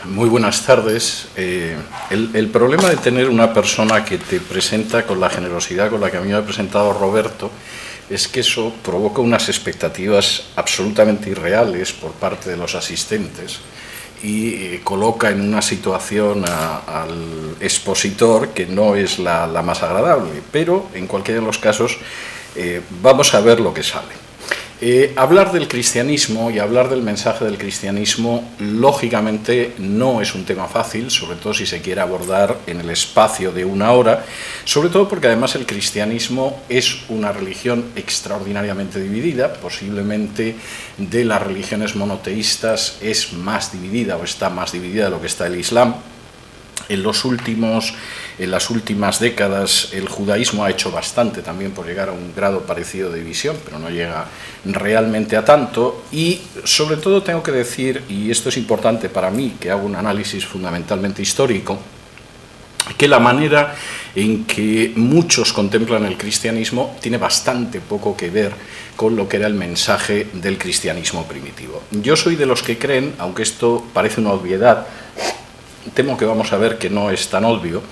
Muy buenas tardes. El problema de tener una persona que te presenta con la generosidad con la que a mí me ha presentado Roberto es que eso provoca unas expectativas absolutamente irreales por parte de los asistentes y coloca en una situación al expositor que no es la más agradable, pero en cualquiera de los casos vamos a ver lo que sale. Hablar del cristianismo y hablar del mensaje del cristianismo, lógicamente, no es un tema fácil, sobre todo si se quiere abordar en el espacio de una hora, sobre todo porque además el cristianismo es una religión extraordinariamente dividida, posiblemente de las religiones monoteístas es más dividida o está más dividida de lo que está el Islam. En las últimas décadas el judaísmo ha hecho bastante también por llegar a un grado parecido de división, pero no llega realmente a tanto. Y sobre todo tengo que decir, y esto es importante para mí, que hago un análisis fundamentalmente histórico, que la manera en que muchos contemplan el cristianismo tiene bastante poco que ver con lo que era el mensaje del cristianismo primitivo. Yo soy de los que creen, aunque esto parece una obviedad, temo que vamos a ver que no es tan obvio,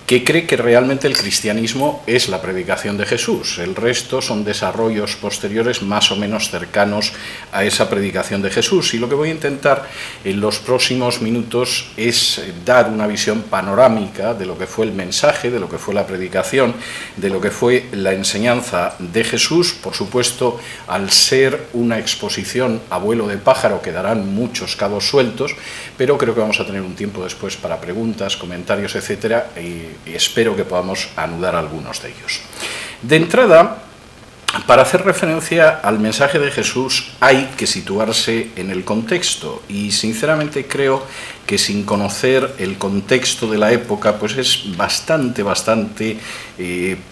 que cree que realmente el cristianismo es la predicación de Jesús. El resto son desarrollos posteriores más o menos cercanos a esa predicación de Jesús. Y lo que voy a intentar en los próximos minutos es dar una visión panorámica de lo que fue el mensaje, de lo que fue la predicación, de lo que fue la enseñanza de Jesús. Por supuesto, al ser una exposición a vuelo de pájaro quedarán muchos cabos sueltos, pero creo que vamos a tener un tiempo después para preguntas, comentarios, etcétera, y espero que podamos anudar algunos de ellos. De entrada, para hacer referencia al mensaje de Jesús hay que situarse en el contexto y sinceramente creo que sin conocer el contexto de la época pues es bastante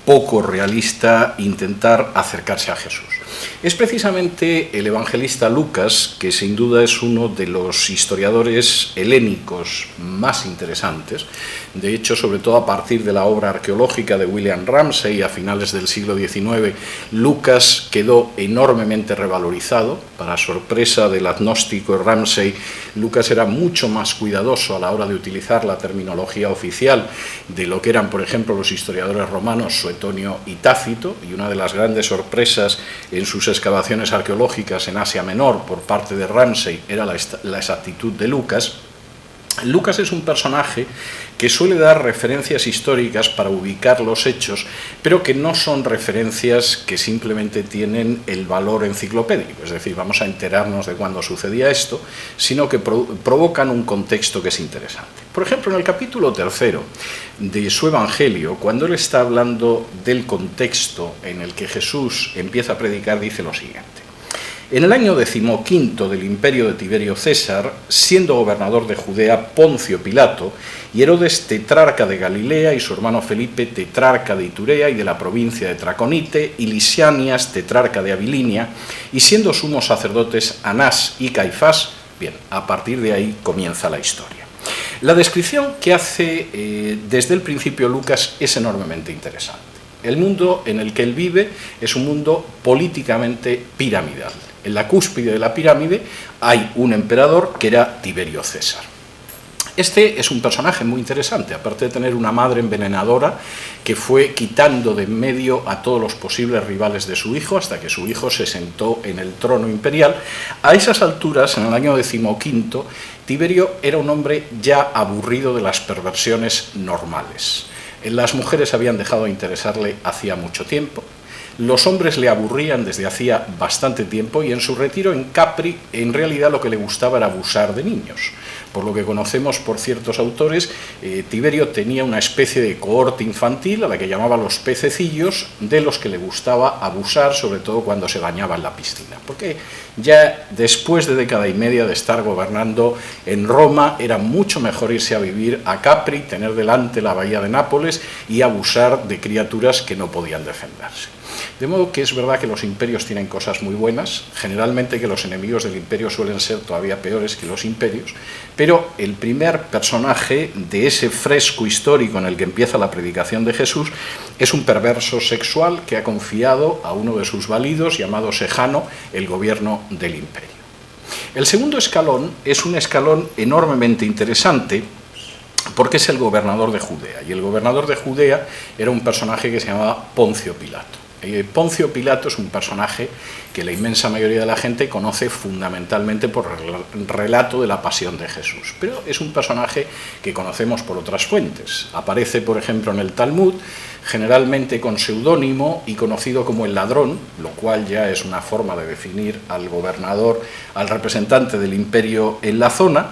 poco realista intentar acercarse a Jesús. Es precisamente el evangelista Lucas, que sin duda es uno de los historiadores helénicos más interesantes, de hecho, sobre todo a partir de la obra arqueológica de William Ramsay a finales del siglo XIX, Lucas quedó enormemente revalorizado. Para sorpresa del agnóstico Ramsay, Lucas era mucho más cuidadoso a la hora de utilizar la terminología oficial de lo que eran, por ejemplo, los historiadores romanos Suetonio y Tácito, y una de las grandes sorpresas en sus excavaciones arqueológicas en Asia Menor por parte de Ramsay era la exactitud de Lucas. Lucas es un personaje que suele dar referencias históricas para ubicar los hechos, pero que no son referencias que simplemente tienen el valor enciclopédico, es decir, vamos a enterarnos de cuándo sucedía esto, sino que provocan un contexto que es interesante. Por ejemplo, en el capítulo 3 de su Evangelio, cuando él está hablando del contexto en el que Jesús empieza a predicar, dice lo siguiente: en el año 15 del imperio de Tiberio César, siendo gobernador de Judea Poncio Pilato, y Herodes tetrarca de Galilea, y su hermano Felipe tetrarca de Iturea y de la provincia de Traconite, y Lisanias tetrarca de Abilinia, y siendo sumos sacerdotes Anás y Caifás, bien, a partir de ahí comienza la historia. La descripción que hace desde el principio Lucas es enormemente interesante. El mundo en el que él vive es un mundo políticamente piramidal. En la cúspide de la pirámide hay un emperador que era Tiberio César. Este es un personaje muy interesante, aparte de tener una madre envenenadora que fue quitando de en medio a todos los posibles rivales de su hijo hasta que su hijo se sentó en el trono imperial. A esas alturas, en el año 15, Tiberio era un hombre ya aburrido de las perversiones normales. Las mujeres habían dejado de interesarle hacía mucho tiempo, los hombres le aburrían desde hacía bastante tiempo y en su retiro en Capri en realidad lo que le gustaba era abusar de niños. Por lo que conocemos por ciertos autores, Tiberio tenía una especie de cohorte infantil a la que llamaba los pececillos, de los que le gustaba abusar, sobre todo cuando se bañaba en la piscina. Porque ya después de década y media de estar gobernando en Roma, era mucho mejor irse a vivir a Capri, tener delante la bahía de Nápoles y abusar de criaturas que no podían defenderse. De modo que es verdad que los imperios tienen cosas muy buenas, generalmente que los enemigos del imperio suelen ser todavía peores que los imperios, pero el primer personaje de ese fresco histórico en el que empieza la predicación de Jesús es un perverso sexual que ha confiado a uno de sus validos, llamado Sejano, el gobierno del imperio. El segundo escalón es un escalón enormemente interesante porque es el gobernador de Judea, y el gobernador de Judea era un personaje que se llamaba Poncio Pilato. Poncio Pilato es un personaje que la inmensa mayoría de la gente conoce fundamentalmente por el relato de la pasión de Jesús, pero es un personaje que conocemos por otras fuentes. Aparece, por ejemplo, en el Talmud, generalmente con seudónimo y conocido como el ladrón, lo cual ya es una forma de definir al gobernador, al representante del imperio en la zona.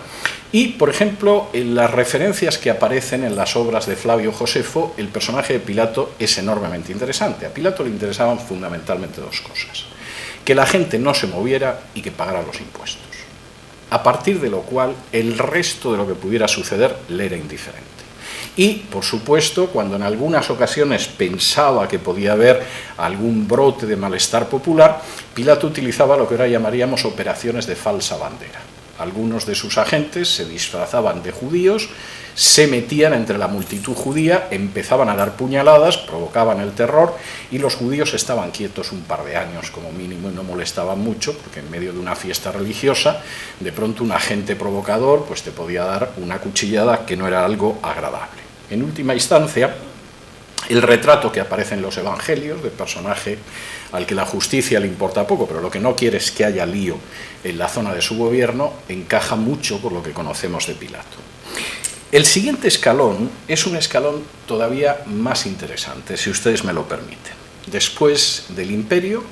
Y, por ejemplo, en las referencias que aparecen en las obras de Flavio Josefo, el personaje de Pilato es enormemente interesante. A Pilato le interesaban fundamentalmente dos cosas: que la gente no se moviera y que pagara los impuestos. A partir de lo cual, el resto de lo que pudiera suceder le era indiferente. Y, por supuesto, cuando en algunas ocasiones pensaba que podía haber algún brote de malestar popular, Pilato utilizaba lo que ahora llamaríamos operaciones de falsa bandera. Algunos de sus agentes se disfrazaban de judíos, se metían entre la multitud judía, empezaban a dar puñaladas, provocaban el terror, y los judíos estaban quietos un par de años como mínimo y no molestaban mucho, porque en medio de una fiesta religiosa, de pronto un agente provocador pues te podía dar una cuchillada que no era algo agradable. En última instancia, el retrato que aparece en los evangelios del personaje al que la justicia le importa poco, pero lo que no quiere es que haya lío en la zona de su gobierno, encaja mucho con lo que conocemos de Pilato. El siguiente escalón es un escalón todavía más interesante, si ustedes me lo permiten. Después del imperio,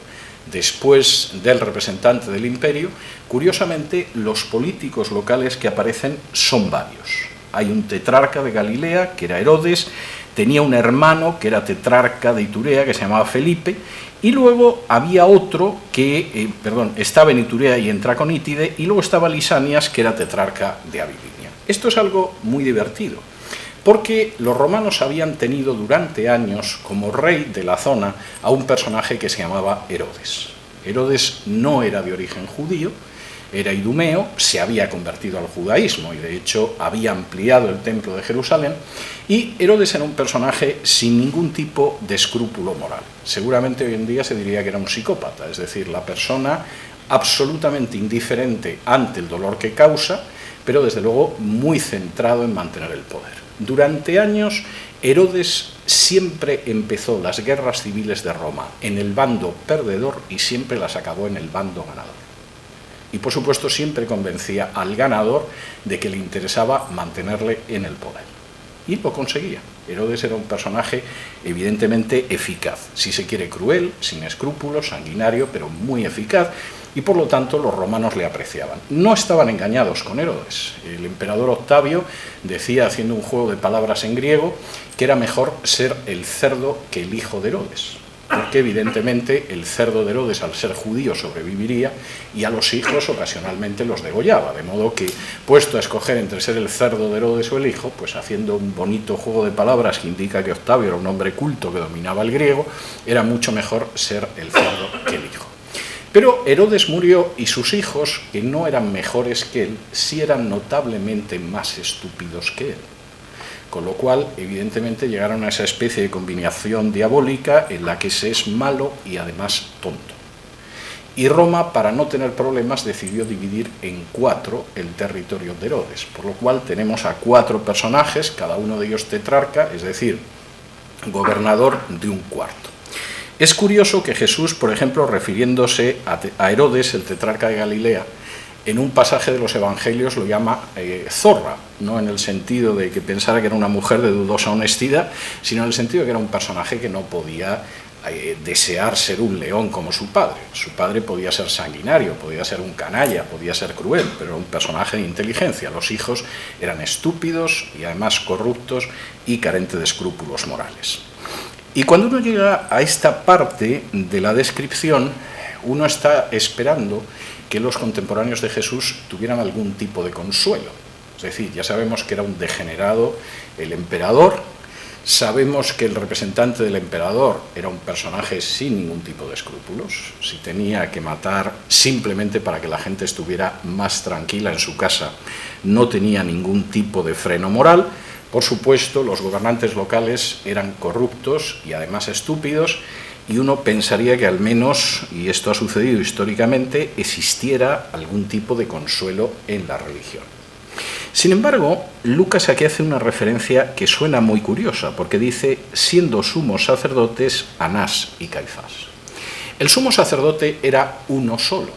después del representante del imperio, curiosamente los políticos locales que aparecen son varios. Hay un tetrarca de Galilea, que era Herodes, tenía un hermano que era tetrarca de Iturea, que se llamaba Felipe, y luego había otro que, estaba en Iturea y en Traconítide, y luego estaba Lisanias, que era tetrarca de Abilinia. Esto es algo muy divertido, porque los romanos habían tenido durante años como rey de la zona a un personaje que se llamaba Herodes. Herodes no era de origen judío, era idumeo, se había convertido al judaísmo y de hecho había ampliado el templo de Jerusalén, y Herodes era un personaje sin ningún tipo de escrúpulo moral. Seguramente hoy en día se diría que era un psicópata, es decir, la persona absolutamente indiferente ante el dolor que causa, pero desde luego muy centrado en mantener el poder. Durante años Herodes siempre empezó las guerras civiles de Roma en el bando perdedor y siempre las acabó en el bando ganador. Y por supuesto siempre convencía al ganador de que le interesaba mantenerle en el poder. Y lo conseguía. Herodes era un personaje evidentemente eficaz, si se quiere cruel, sin escrúpulos, sanguinario, pero muy eficaz, y por lo tanto los romanos le apreciaban. No estaban engañados con Herodes. El emperador Octavio decía, haciendo un juego de palabras en griego, que era mejor ser el cerdo que el hijo de Herodes, porque evidentemente el cerdo de Herodes, al ser judío, sobreviviría y a los hijos ocasionalmente los degollaba, de modo que, puesto a escoger entre ser el cerdo de Herodes o el hijo, pues haciendo un bonito juego de palabras que indica que Octavio era un hombre culto que dominaba el griego, era mucho mejor ser el cerdo que el hijo. Pero Herodes murió y sus hijos, que no eran mejores que él, sí eran notablemente más estúpidos que él. Con lo cual, evidentemente, llegaron a esa especie de combinación diabólica en la que se es malo y además tonto. Y Roma, para no tener problemas, decidió dividir en 4 el territorio de Herodes, por lo cual tenemos a 4 personajes, cada uno de ellos tetrarca, es decir, gobernador de un cuarto. Es curioso que Jesús, por ejemplo, refiriéndose a Herodes, el tetrarca de Galilea, en un pasaje de los evangelios lo llama zorra, no en el sentido de que pensara que era una mujer de dudosa honestidad, sino en el sentido de que era un personaje que no podía desear ser un león como su padre. Su padre podía ser sanguinario, podía ser un canalla, podía ser cruel, pero era un personaje de inteligencia. Los hijos eran estúpidos y además corruptos y carentes de escrúpulos morales. Y cuando uno llega a esta parte de la descripción, uno está esperando que los contemporáneos de Jesús tuvieran algún tipo de consuelo. Es decir, ya sabemos que era un degenerado el emperador, sabemos que el representante del emperador era un personaje sin ningún tipo de escrúpulos, si tenía que matar simplemente para que la gente estuviera más tranquila en su casa, no tenía ningún tipo de freno moral. Por supuesto, los gobernantes locales eran corruptos y además estúpidos, y uno pensaría que al menos, y esto ha sucedido históricamente, existiera algún tipo de consuelo en la religión. Sin embargo, Lucas aquí hace una referencia que suena muy curiosa, porque dice, siendo sumos sacerdotes Anás y Caifás. El sumo sacerdote era uno solo,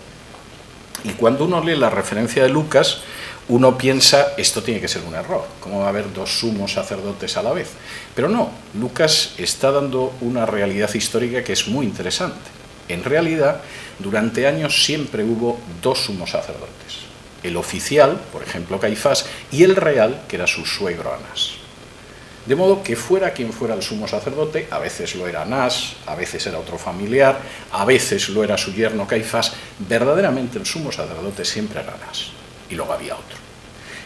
y cuando uno lee la referencia de Lucas, uno piensa, esto tiene que ser un error, ¿cómo va a haber dos sumos sacerdotes a la vez? Pero no, Lucas está dando una realidad histórica que es muy interesante. En realidad, durante años siempre hubo dos sumos sacerdotes. El oficial, por ejemplo Caifás, y el real, que era su suegro Anás. De modo que fuera quien fuera el sumo sacerdote, a veces lo era Anás, a veces era otro familiar, a veces lo era su yerno Caifás, verdaderamente el sumo sacerdote siempre era Anás, y luego había otro.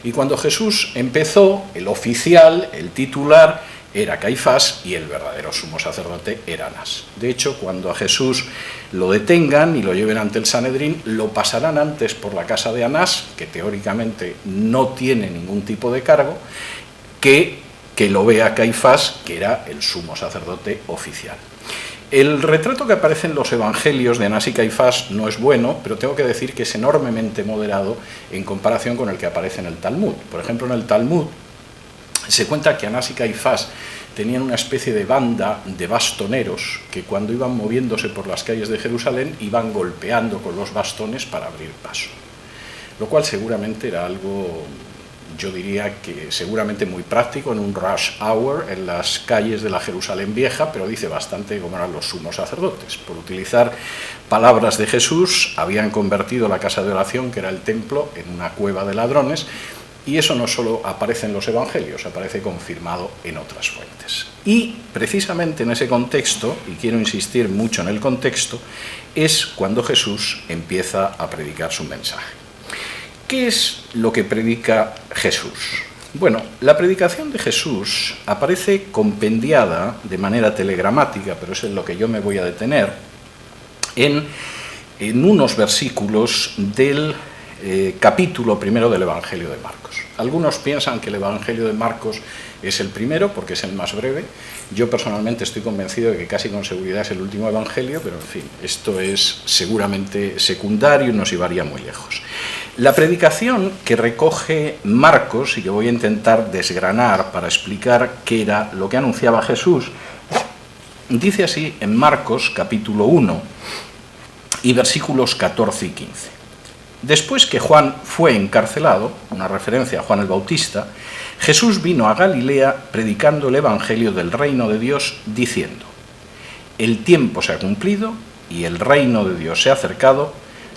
Y cuando Jesús empezó, el oficial, el titular, era Caifás y el verdadero sumo sacerdote era Anás. De hecho, cuando a Jesús lo detengan y lo lleven ante el Sanedrín, lo pasarán antes por la casa de Anás, que teóricamente no tiene ningún tipo de cargo, que lo vea Caifás, que era el sumo sacerdote oficial. El retrato que aparece en los evangelios de Anás y Caifás no es bueno, pero tengo que decir que es enormemente moderado en comparación con el que aparece en el Talmud. Por ejemplo, en el Talmud se cuenta que Anás y Caifás tenían una especie de banda de bastoneros que cuando iban moviéndose por las calles de Jerusalén iban golpeando con los bastones para abrir paso. Lo cual seguramente era algo, yo diría que seguramente muy práctico en un rush hour en las calles de la Jerusalén vieja, pero dice bastante cómo eran los sumos sacerdotes. Por utilizar palabras de Jesús, habían convertido la casa de oración, que era el templo, en una cueva de ladrones. Y eso no solo aparece en los evangelios, aparece confirmado en otras fuentes. Y precisamente en ese contexto, y quiero insistir mucho en el contexto, es cuando Jesús empieza a predicar su mensaje. ¿Qué es lo que predica Jesús? Bueno, la predicación de Jesús aparece compendiada de manera telegramática, pero es en lo que yo me voy a detener, en unos versículos del capítulo primero del Evangelio de Marcos. Algunos piensan que el Evangelio de Marcos es el primero porque es el más breve. Yo personalmente estoy convencido de que casi con seguridad es el último Evangelio, pero en fin, esto es seguramente secundario y nos llevaría muy lejos. La predicación que recoge Marcos y que voy a intentar desgranar para explicar qué era lo que anunciaba Jesús, dice así en Marcos capítulo 1 y versículos 14 y 15. Después que Juan fue encarcelado, una referencia a Juan el Bautista, Jesús vino a Galilea predicando el Evangelio del reino de Dios, diciendo: el tiempo se ha cumplido y el reino de Dios se ha acercado,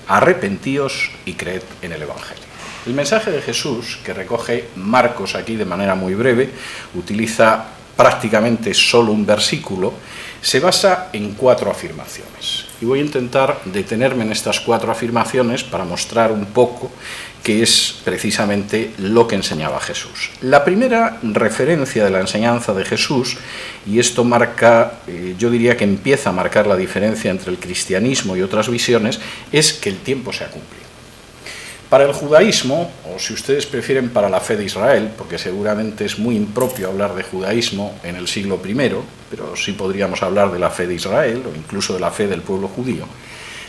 arrepentíos y creed en el Evangelio. El mensaje de Jesús, que recoge Marcos aquí de manera muy breve, utiliza prácticamente solo un versículo, se basa en 4 afirmaciones. Y voy a intentar detenerme en estas 4 afirmaciones para mostrar un poco qué es precisamente lo que enseñaba Jesús. La primera referencia de la enseñanza de Jesús, y esto marca, yo diría que empieza a marcar la diferencia entre el cristianismo y otras visiones, es que el tiempo se ha cumplido. Para el judaísmo, o si ustedes prefieren para la fe de Israel, porque seguramente es muy impropio hablar de judaísmo en el siglo I, pero sí podríamos hablar de la fe de Israel o incluso de la fe del pueblo judío,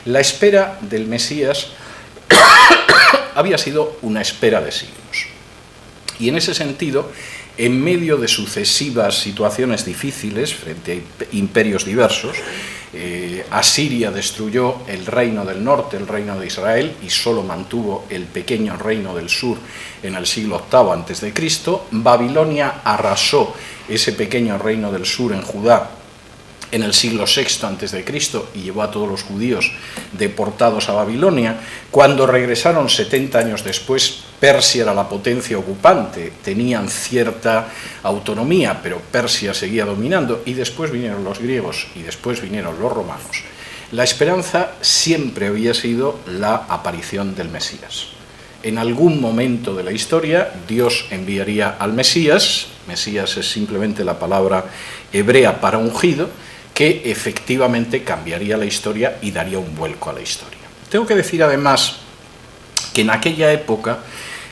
la espera del Mesías había sido una espera de siglos. Y en ese sentido, en medio de sucesivas situaciones difíciles frente a imperios diversos, Asiria destruyó el reino del norte, el reino de Israel, y solo mantuvo el pequeño reino del sur en el siglo VIII a.C. Babilonia arrasó ese pequeño reino del sur en Judá en el siglo VI a.C. y llevó a todos los judíos deportados a Babilonia. Cuando regresaron 70 años después, Persia era la potencia ocupante, tenían cierta autonomía, pero Persia seguía dominando, y después vinieron los griegos y después vinieron los romanos. La esperanza siempre había sido la aparición del Mesías. En algún momento de la historia, Dios enviaría al Mesías. Mesías es simplemente la palabra hebrea para ungido, que efectivamente cambiaría la historia y daría un vuelco a la historia. Tengo que decir además que en aquella época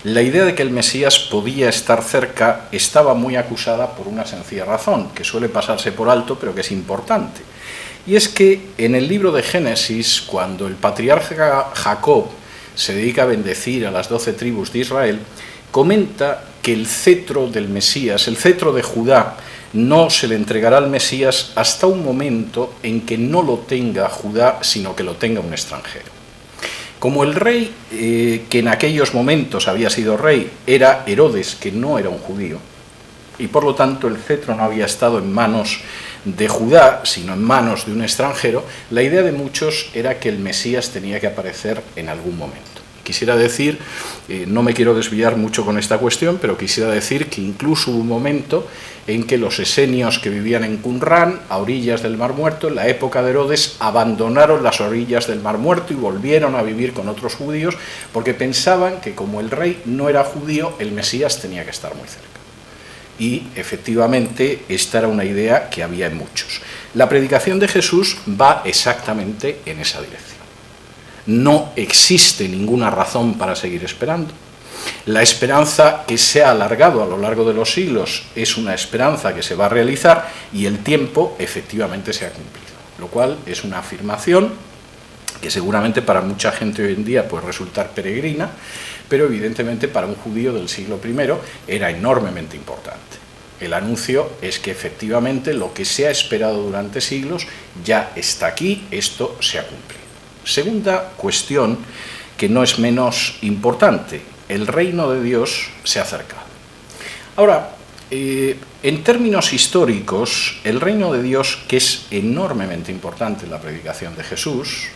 la idea de que el Mesías podía estar cerca estaba muy acusada por una sencilla razón, que suele pasarse por alto pero que es importante. Y es que en el libro de Génesis, cuando el patriarca Jacob se dedica a bendecir a las 12 tribus de Israel, comenta que el cetro del Mesías, el cetro de Judá, no se le entregará al Mesías hasta un momento en que no lo tenga Judá, sino que lo tenga un extranjero. Como el rey, que en aquellos momentos había sido rey, era Herodes, que no era un judío, y por lo tanto el cetro no había estado en manos de Judá, sino en manos de un extranjero, la idea de muchos era que el Mesías tenía que aparecer en algún momento. Quisiera decir, no me quiero desviar mucho con esta cuestión, pero quisiera decir que incluso hubo un momento en que los esenios que vivían en Qumrán, a orillas del Mar Muerto, en la época de Herodes, abandonaron las orillas del Mar Muerto y volvieron a vivir con otros judíos porque pensaban que como el rey no era judío, el Mesías tenía que estar muy cerca. Y efectivamente esta era una idea que había en muchos. La predicación de Jesús va exactamente en esa dirección. No existe ninguna razón para seguir esperando. La esperanza que se ha alargado a lo largo de los siglos es una esperanza que se va a realizar y el tiempo efectivamente se ha cumplido, lo cual es una afirmación que seguramente para mucha gente hoy en día puede resultar peregrina, pero evidentemente para un judío del siglo I era enormemente importante. El anuncio es que efectivamente lo que se ha esperado durante siglos ya está aquí, esto se ha cumplido. Segunda cuestión, que no es menos importante, el reino de Dios se ha acercado. Ahora, en términos históricos, el reino de Dios, que es enormemente importante en la predicación de Jesús,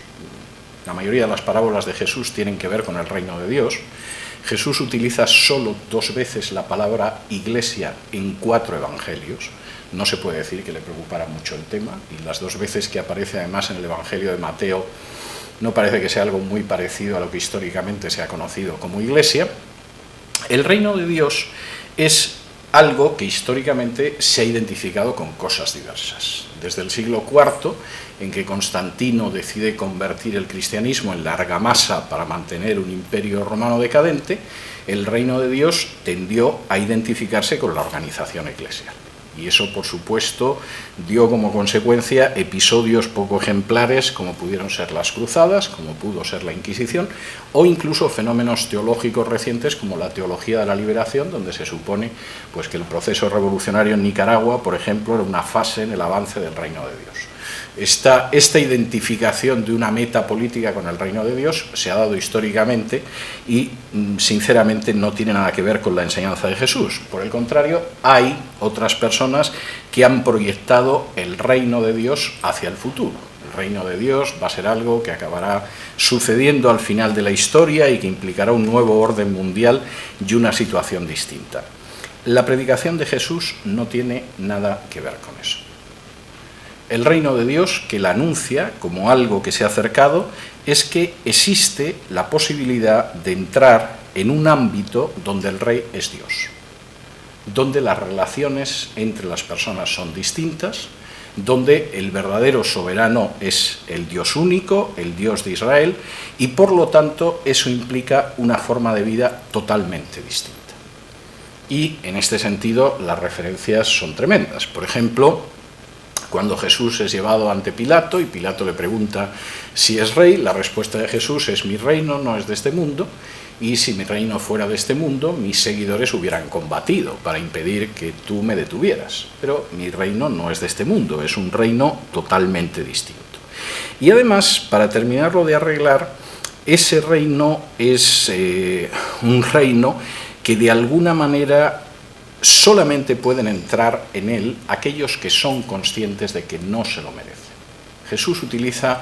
la mayoría de las parábolas de Jesús tienen que ver con el reino de Dios. Jesús utiliza solo 2 veces la palabra iglesia en 4 evangelios. No se puede decir que le preocupara mucho el tema, y las 2 veces que aparece además en el evangelio de Mateo no parece que sea algo muy parecido a lo que históricamente se ha conocido como iglesia. El reino de Dios es algo que históricamente se ha identificado con cosas diversas. Desde el siglo IV, en que Constantino decide convertir el cristianismo en la argamasa para mantener un imperio romano decadente, el reino de Dios tendió a identificarse con la organización eclesial. Y eso, por supuesto, dio como consecuencia episodios poco ejemplares como pudieron ser las cruzadas, como pudo ser la Inquisición, o incluso fenómenos teológicos recientes como la teología de la liberación, donde se supone pues, que el proceso revolucionario en Nicaragua, por ejemplo, era una fase en el avance del reino de Dios. Esta identificación de una meta política con el reino de Dios se ha dado históricamente y, sinceramente, no tiene nada que ver con la enseñanza de Jesús. Por el contrario, hay otras personas que han proyectado el reino de Dios hacia el futuro. El reino de Dios va a ser algo que acabará sucediendo al final de la historia y que implicará un nuevo orden mundial y una situación distinta. La predicación de Jesús no tiene nada que ver con eso. El reino de Dios, que la anuncia como algo que se ha acercado, es que existe la posibilidad de entrar en un ámbito donde el rey es Dios, donde las relaciones entre las personas son distintas, donde el verdadero soberano es el Dios único, el Dios de Israel, y por lo tanto eso implica una forma de vida totalmente distinta. Y en este sentido las referencias son tremendas. Por ejemplo, cuando Jesús es llevado ante Pilato y Pilato le pregunta si es rey, la respuesta de Jesús es: mi reino no es de este mundo, y si mi reino fuera de este mundo, mis seguidores hubieran combatido para impedir que tú me detuvieras. Pero mi reino no es de este mundo, es un reino totalmente distinto. Y además, para terminarlo de arreglar, ese reino es un reino que de alguna manera solamente pueden entrar en él aquellos que son conscientes de que no se lo merecen. Jesús utiliza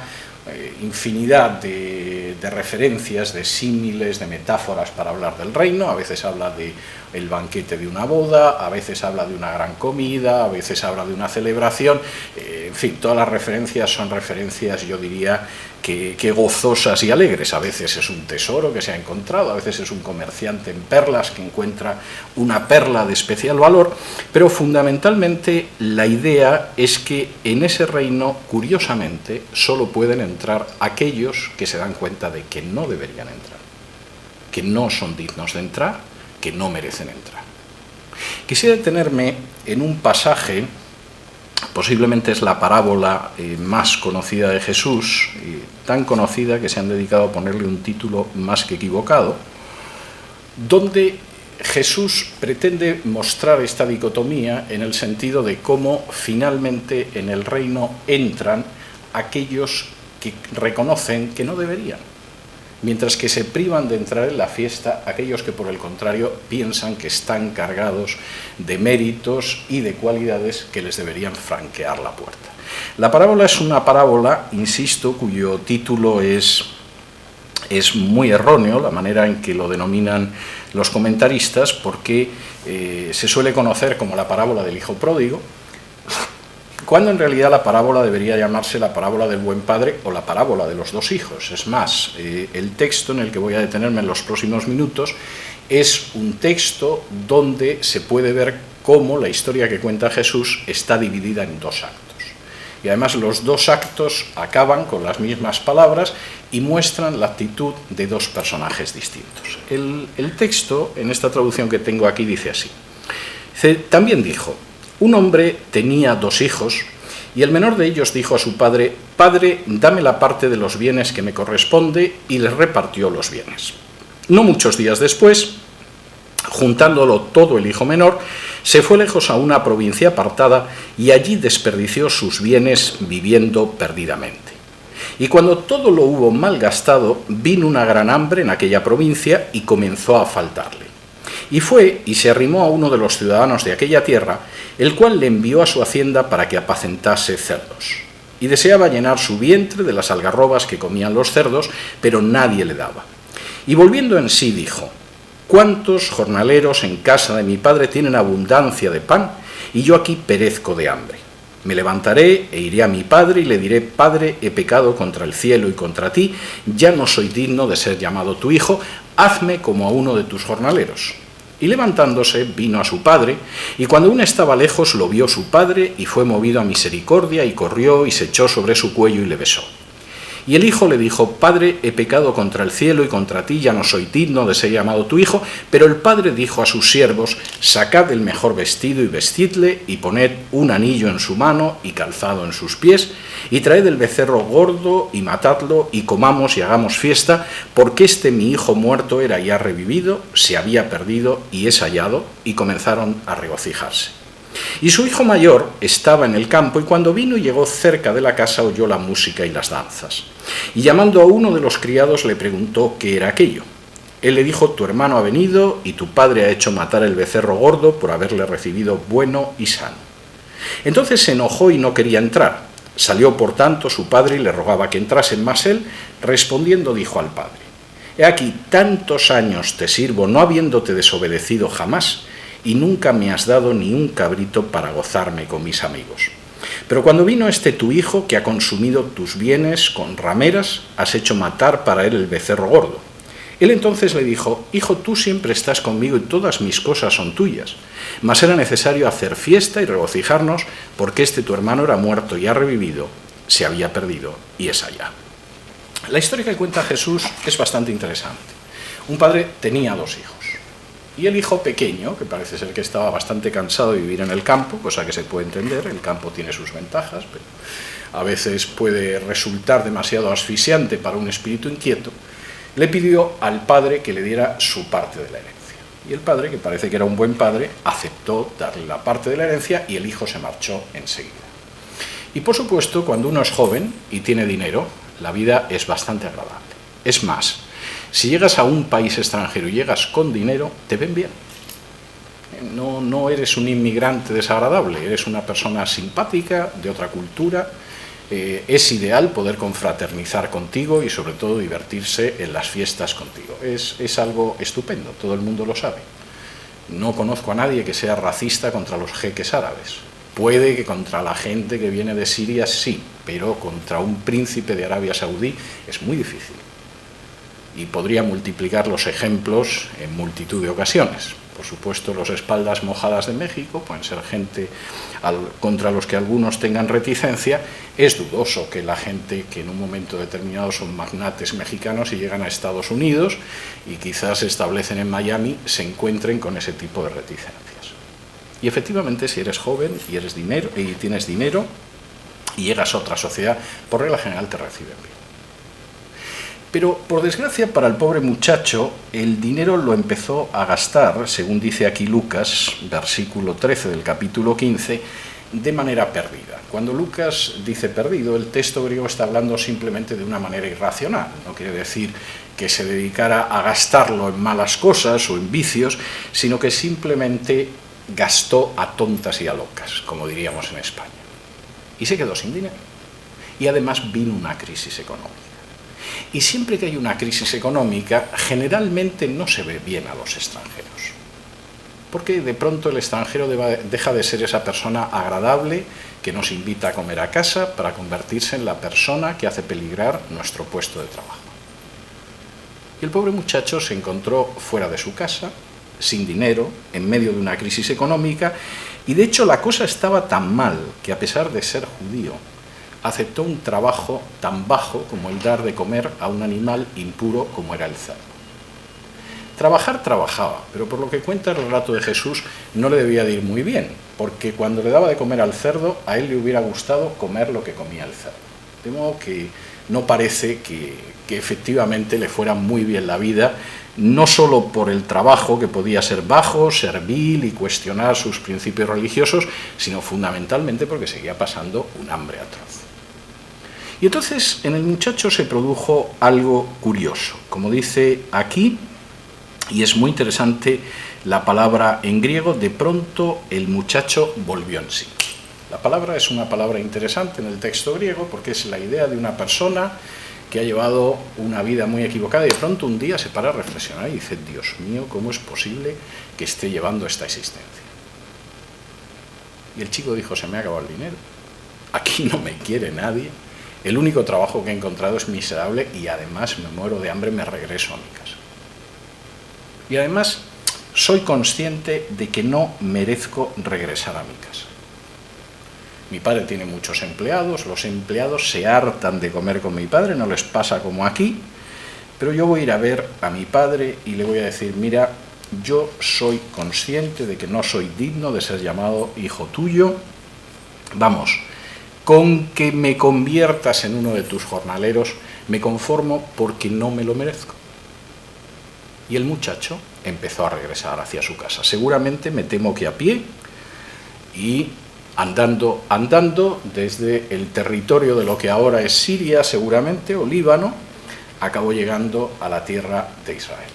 infinidad de referencias, de símiles, de metáforas para hablar del reino. A veces habla del banquete de una boda, a veces habla de una gran comida, a veces habla de una celebración. En fin, todas las referencias son referencias, yo diría, que gozosas y alegres. A veces es un tesoro que se ha encontrado, a veces es un comerciante en perlas que encuentra una perla de especial valor, pero fundamentalmente la idea es que en ese reino, curiosamente, solo pueden entrar aquellos que se dan cuenta de que no deberían entrar, que no son dignos de entrar, que no merecen entrar. Quisiera detenerme en un pasaje Posiblemente es la parábola más conocida de Jesús, tan conocida que se han dedicado a ponerle un título más que equivocado, donde Jesús pretende mostrar esta dicotomía en el sentido de cómo finalmente en el reino entran aquellos que reconocen que no deberían, mientras que se privan de entrar en la fiesta aquellos que por el contrario piensan que están cargados de méritos y de cualidades que les deberían franquear la puerta. La parábola es una parábola, insisto, cuyo título es muy erróneo, la manera en que lo denominan los comentaristas, porque se suele conocer como la parábola del hijo pródigo, cuando en realidad la parábola debería llamarse la parábola del buen padre o la parábola de los dos hijos. Es más, el texto en el que voy a detenerme en los próximos minutos es un texto donde se puede ver cómo la historia que cuenta Jesús está dividida en dos actos. Y además los dos actos acaban con las mismas palabras y muestran la actitud de dos personajes distintos. El texto, en esta traducción que tengo aquí, dice así. También dijo: un hombre tenía dos hijos, y el menor de ellos dijo a su padre: «Padre, dame la parte de los bienes que me corresponde», y les repartió los bienes. No muchos días después, juntándolo todo el hijo menor, se fue lejos a una provincia apartada y allí desperdició sus bienes viviendo perdidamente. Y cuando todo lo hubo malgastado, vino una gran hambre en aquella provincia y comenzó a faltarle. Y fue y se arrimó a uno de los ciudadanos de aquella tierra, el cual le envió a su hacienda para que apacentase cerdos. Y deseaba llenar su vientre de las algarrobas que comían los cerdos, pero nadie le daba. Y volviendo en sí dijo: «¿Cuántos jornaleros en casa de mi padre tienen abundancia de pan, y yo aquí perezco de hambre? Me levantaré e iré a mi padre y le diré: Padre, he pecado contra el cielo y contra ti, ya no soy digno de ser llamado tu hijo, hazme como a uno de tus jornaleros». Y levantándose vino a su padre, y cuando aún estaba lejos lo vio su padre, y fue movido a misericordia, y corrió y se echó sobre su cuello y le besó. Y el hijo le dijo: «Padre, he pecado contra el cielo y contra ti, ya no soy digno de ser llamado tu hijo». Pero el padre dijo a sus siervos: «Sacad el mejor vestido y vestidle, y poned un anillo en su mano y calzado en sus pies, y traed el becerro gordo y matadlo, y comamos y hagamos fiesta, porque este mi hijo muerto era y ha revivido, se había perdido y es hallado». Y comenzaron a regocijarse. Y su hijo mayor estaba en el campo, y cuando vino y llegó cerca de la casa oyó la música y las danzas. Y llamando a uno de los criados le preguntó qué era aquello. Él le dijo: «Tu hermano ha venido, y tu padre ha hecho matar el becerro gordo por haberle recibido bueno y sano». Entonces se enojó y no quería entrar. Salió por tanto su padre y le rogaba que entrase, mas él, respondiendo, dijo al padre: «He aquí, tantos años te sirvo, no habiéndote desobedecido jamás, y nunca me has dado ni un cabrito para gozarme con mis amigos. Pero cuando vino este tu hijo, que ha consumido tus bienes con rameras, has hecho matar para él el becerro gordo». Él entonces le dijo: «Hijo, tú siempre estás conmigo y todas mis cosas son tuyas. Mas era necesario hacer fiesta y regocijarnos, porque este tu hermano era muerto y ha revivido, se había perdido y es allá». La historia que cuenta Jesús es bastante interesante. Un padre tenía dos hijos. Y el hijo pequeño, que parece ser que estaba bastante cansado de vivir en el campo, cosa que se puede entender, el campo tiene sus ventajas, pero a veces puede resultar demasiado asfixiante para un espíritu inquieto, le pidió al padre que le diera su parte de la herencia. Y el padre, que parece que era un buen padre, aceptó darle la parte de la herencia y el hijo se marchó enseguida. Y por supuesto, cuando uno es joven y tiene dinero, la vida es bastante agradable. Es más, si llegas a un país extranjero y llegas con dinero, te ven bien. No eres un inmigrante desagradable, eres una persona simpática, de otra cultura. Es ideal poder confraternizar contigo y sobre todo divertirse en las fiestas contigo. Es algo estupendo, todo el mundo lo sabe. No conozco a nadie que sea racista contra los jeques árabes. Puede que contra la gente que viene de Siria sí, pero contra un príncipe de Arabia Saudí es muy difícil. Y podría multiplicar los ejemplos en multitud de ocasiones. Por supuesto, los espaldas mojadas de México pueden ser gente contra los que algunos tengan reticencia. Es dudoso que la gente que en un momento determinado son magnates mexicanos y llegan a Estados Unidos y quizás se establecen en Miami se encuentren con ese tipo de reticencias. Y efectivamente, si eres joven y tienes dinero y llegas a otra sociedad, por regla general te reciben bien. Pero, por desgracia, para el pobre muchacho, el dinero lo empezó a gastar, según dice aquí Lucas, versículo 13 del capítulo 15, de manera perdida. Cuando Lucas dice perdido, el texto griego está hablando simplemente de una manera irracional. No quiere decir que se dedicara a gastarlo en malas cosas o en vicios, sino que simplemente gastó a tontas y a locas, como diríamos en España. Y se quedó sin dinero. Y además vino una crisis económica. Y siempre que hay una crisis económica, generalmente no se ve bien a los extranjeros. Porque de pronto el extranjero deja de ser esa persona agradable que nos invita a comer a casa para convertirse en la persona que hace peligrar nuestro puesto de trabajo. Y el pobre muchacho se encontró fuera de su casa, sin dinero, en medio de una crisis económica, y de hecho la cosa estaba tan mal que, a pesar de ser judío, aceptó un trabajo tan bajo como el dar de comer a un animal impuro como era el cerdo. Trabajar trabajaba, pero por lo que cuenta el relato de Jesús, no le debía de ir muy bien, porque cuando le daba de comer al cerdo, a él le hubiera gustado comer lo que comía el cerdo. De modo que no parece que efectivamente le fuera muy bien la vida, no solo por el trabajo, que podía ser bajo, servil y cuestionar sus principios religiosos, sino fundamentalmente porque seguía pasando un hambre atroz. Y entonces en el muchacho se produjo algo curioso, como dice aquí, y es muy interesante la palabra en griego, de pronto el muchacho volvió en sí. La palabra es una palabra interesante en el texto griego porque es la idea de una persona que ha llevado una vida muy equivocada y de pronto un día se para a reflexionar y dice: Dios mío, ¿cómo es posible que esté llevando esta existencia? Y el chico dijo: se me ha acabado el dinero, aquí no me quiere nadie, el único trabajo que he encontrado es miserable y además me muero de hambre, me regreso a mi casa. Y además soy consciente de que no merezco regresar a mi casa. Mi padre tiene muchos empleados, los empleados se hartan de comer con mi padre, no les pasa como aquí, pero yo voy a ir a ver a mi padre y le voy a decir: mira, yo soy consciente de que no soy digno de ser llamado hijo tuyo, vamos, con que me conviertas en uno de tus jornaleros, me conformo porque no me lo merezco. Y el muchacho empezó a regresar hacia su casa, seguramente me temo que a pie, y andando desde el territorio de lo que ahora es Siria, seguramente, o Líbano, acabó llegando a la tierra de Israel.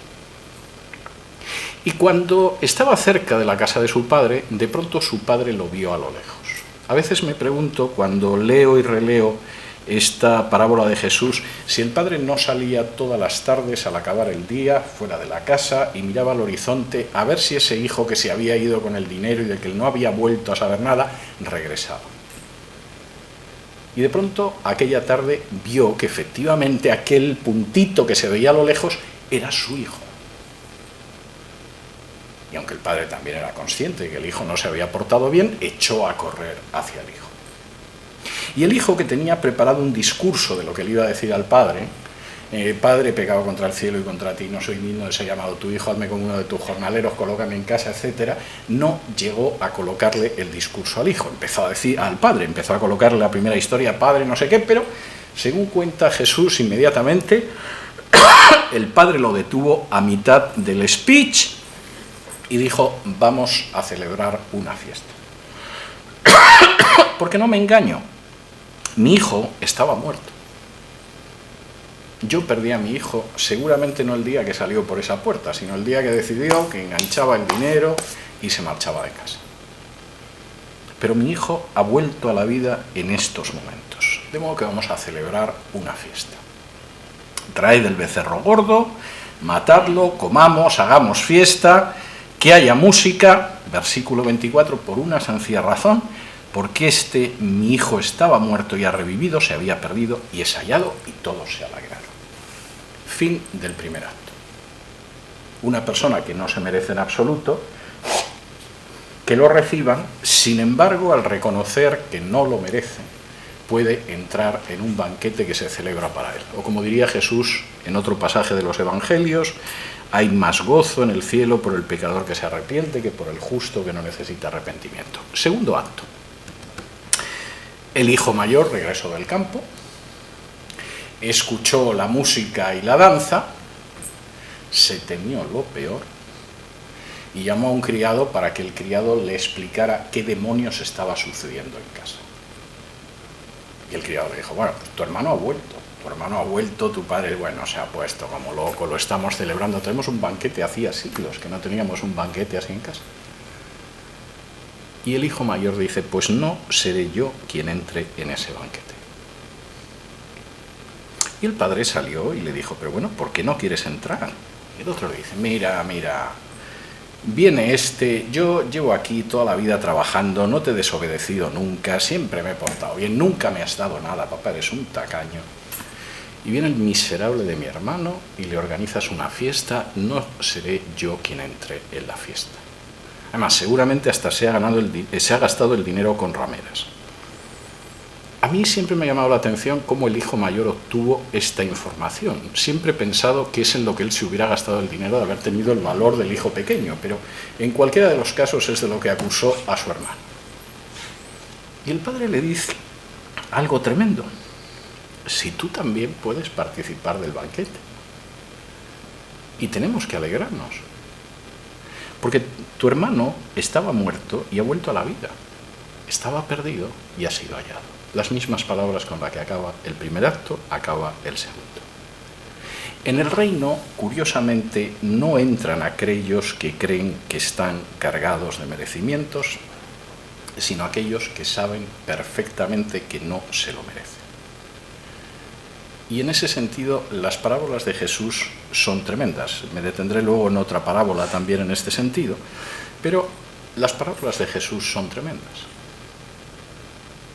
Y cuando estaba cerca de la casa de su padre, de pronto su padre lo vio a lo lejos. A veces me pregunto, cuando leo y releo esta parábola de Jesús, si el padre no salía todas las tardes al acabar el día fuera de la casa y miraba al horizonte a ver si ese hijo que se había ido con el dinero y del que no había vuelto a saber nada, regresaba. Y de pronto aquella tarde vio que efectivamente aquel puntito que se veía a lo lejos era su hijo. Y aunque el padre también era consciente de que el hijo no se había portado bien, echó a correr hacia el hijo. Y el hijo, que tenía preparado un discurso de lo que le iba a decir al padre: Padre, he pecado contra el cielo y contra ti, no soy digno de ser llamado tu hijo, hazme como uno de tus jornaleros, colócame en casa, etc., no llegó a colocarle el discurso al hijo. Empezó a decir al padre, empezó a colocarle la primera historia: padre, no sé qué, pero según cuenta Jesús, inmediatamente el padre lo detuvo a mitad del speech y dijo: vamos a celebrar una fiesta. Porque no me engaño, mi hijo estaba muerto. Yo perdí a mi hijo seguramente no el día que salió por esa puerta, sino el día que decidió que enganchaba el dinero y se marchaba de casa. Pero mi hijo ha vuelto a la vida en estos momentos, de modo que vamos a celebrar una fiesta. Traed el becerro gordo, matadlo, comamos, hagamos fiesta, que haya música, versículo 24, por una sencilla razón: porque mi hijo estaba muerto y ha revivido, se había perdido y es hallado, y todos se alegraron. Fin del primer acto. Una persona que no se merece en absoluto, que lo reciban, sin embargo, al reconocer que no lo merece, puede entrar en un banquete que se celebra para él. O como diría Jesús en otro pasaje de los Evangelios: hay más gozo en el cielo por el pecador que se arrepiente que por el justo que no necesita arrepentimiento. Segundo acto. El hijo mayor regresó del campo, escuchó la música y la danza, se temió lo peor y llamó a un criado para que el criado le explicara qué demonios estaba sucediendo en casa. Y el criado le dijo, bueno, pues tu hermano ha vuelto, tu padre, bueno, se ha puesto como loco, lo estamos celebrando, tenemos un banquete, hacía siglos que no teníamos un banquete así en casa. Y el hijo mayor dice, pues no seré yo quien entre en ese banquete. Y el padre salió y le dijo, pero bueno, ¿por qué no quieres entrar? Y el otro le dice, mira, viene yo llevo aquí toda la vida trabajando, no te he desobedecido nunca, siempre me he portado bien, nunca me has dado nada, papá, eres un tacaño. Y viene el miserable de mi hermano y le organizas una fiesta, no seré yo quien entre en la fiesta. Además, seguramente hasta se ha gastado el dinero con rameras. A mí siempre me ha llamado la atención cómo el hijo mayor obtuvo esta información. Siempre he pensado que es en lo que él se hubiera gastado el dinero de haber tenido el valor del hijo pequeño, pero en cualquiera de los casos es de lo que acusó a su hermano. Y el padre le dice algo tremendo. Si tú también puedes participar del banquete. Y tenemos que alegrarnos. Porque tu hermano estaba muerto y ha vuelto a la vida. Estaba perdido y ha sido hallado. Las mismas palabras con las que acaba el primer acto, acaba el segundo. En el reino, curiosamente, no entran aquellos que creen que están cargados de merecimientos, sino aquellos que saben perfectamente que no se lo merecen. Y en ese sentido, las parábolas de Jesús son tremendas. Me detendré luego en otra parábola también en este sentido, pero las parábolas de Jesús son tremendas.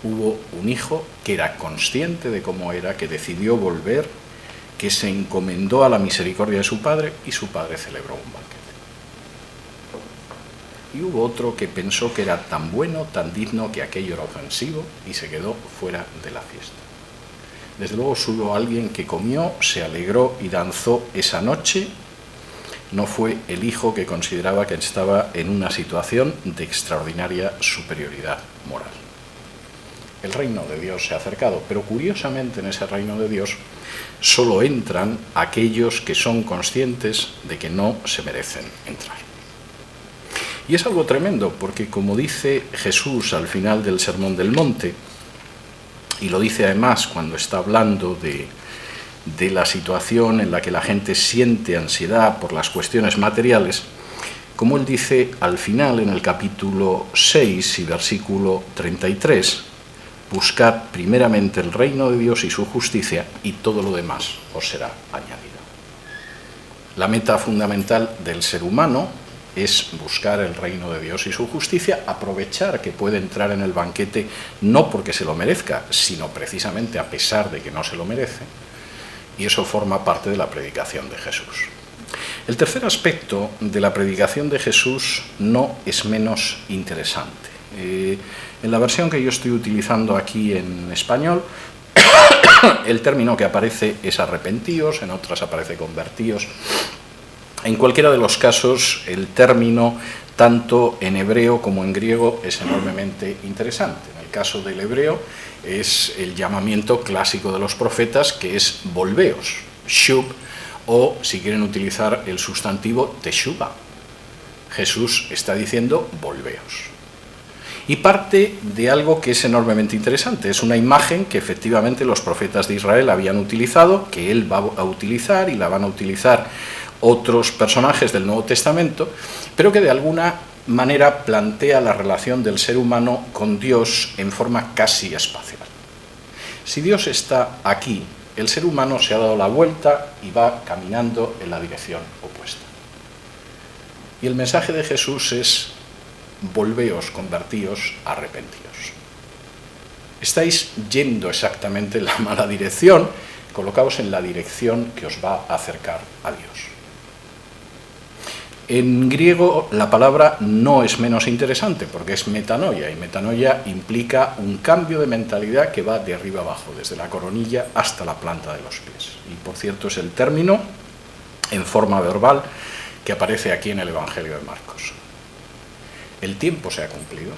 Hubo un hijo que era consciente de cómo era, que decidió volver, que se encomendó a la misericordia de su padre y su padre celebró un banquete. Y hubo otro que pensó que era tan bueno, tan digno, que aquello era ofensivo y se quedó fuera de la fiesta. Desde luego hubo alguien que comió, se alegró y danzó esa noche. No fue el hijo que consideraba que estaba en una situación de extraordinaria superioridad moral. El reino de Dios se ha acercado, pero curiosamente en ese reino de Dios solo entran aquellos que son conscientes de que no se merecen entrar. Y es algo tremendo, porque como dice Jesús al final del Sermón del Monte, y lo dice además cuando está hablando de la situación en la que la gente siente ansiedad por las cuestiones materiales, como él dice al final en el capítulo 6 y versículo 33, buscad primeramente el reino de Dios y su justicia y todo lo demás os será añadido. La meta fundamental del ser humano es buscar el reino de Dios y su justicia, aprovechar que puede entrar en el banquete no porque se lo merezca, sino precisamente a pesar de que no se lo merece, y eso forma parte de la predicación de Jesús. El tercer aspecto de la predicación de Jesús no es menos interesante. En la versión que yo estoy utilizando aquí en español, el término que aparece es arrepentíos, en otras aparece convertíos. En cualquiera de los casos, el término, tanto en hebreo como en griego, es enormemente interesante. En el caso del hebreo, es el llamamiento clásico de los profetas, que es volveos, shub, o si quieren utilizar el sustantivo teshuva. Jesús está diciendo volveos. Y parte de algo que es enormemente interesante. Es una imagen que efectivamente los profetas de Israel habían utilizado, que él va a utilizar y la van a utilizar otros personajes del Nuevo Testamento, pero que de alguna manera plantea la relación del ser humano con Dios en forma casi espacial. Si Dios está aquí, el ser humano se ha dado la vuelta y va caminando en la dirección opuesta. Y el mensaje de Jesús es: volveos, convertíos, arrepentíos. Estáis yendo exactamente en la mala dirección, colocaos en la dirección que os va a acercar a Dios. En griego la palabra no es menos interesante porque es metanoia, y metanoia implica un cambio de mentalidad que va de arriba abajo, desde la coronilla hasta la planta de los pies. Y por cierto es el término en forma verbal que aparece aquí en el Evangelio de Marcos. El tiempo se ha cumplido,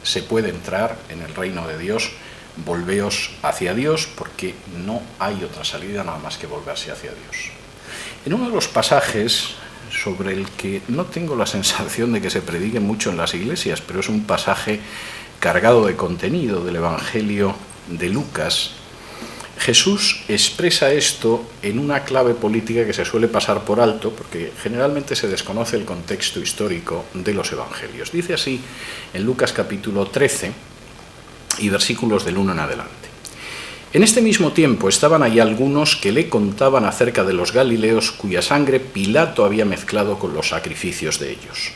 se puede entrar en el reino de Dios, volveos hacia Dios, porque no hay otra salida nada más que volverse hacia Dios. En uno de los pasajes sobre el que no tengo la sensación de que se predique mucho en las iglesias, pero es un pasaje cargado de contenido del Evangelio de Lucas, Jesús expresa esto en una clave política que se suele pasar por alto, porque generalmente se desconoce el contexto histórico de los evangelios. Dice así en Lucas capítulo 13 y versículos del 1 en adelante. En este mismo tiempo estaban ahí algunos que le contaban acerca de los galileos cuya sangre Pilato había mezclado con los sacrificios de ellos.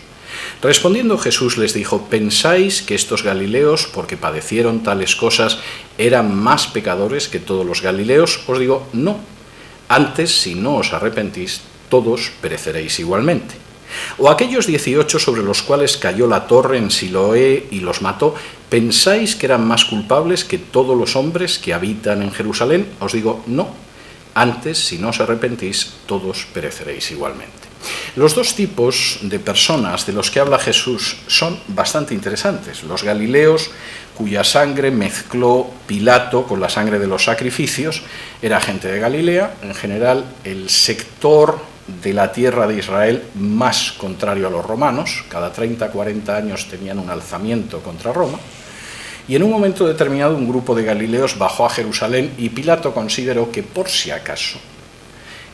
Respondiendo Jesús les dijo: ¿pensáis que estos galileos, porque padecieron tales cosas, eran más pecadores que todos los galileos? Os digo, no. Antes, si no os arrepentís, todos pereceréis igualmente. O aquellos 18 sobre los cuales cayó la torre en Siloé y los mató, ¿pensáis que eran más culpables que todos los hombres que habitan en Jerusalén? Os digo, no. Antes, si no os arrepentís, todos pereceréis igualmente. Los dos tipos de personas de los que habla Jesús son bastante interesantes. Los galileos, cuya sangre mezcló Pilato con la sangre de los sacrificios, era gente de Galilea, en general el sector de la tierra de Israel más contrario a los romanos. Cada 30-40 años tenían un alzamiento contra Roma. Y en un momento determinado un grupo de galileos bajó a Jerusalén y Pilato consideró que por si acaso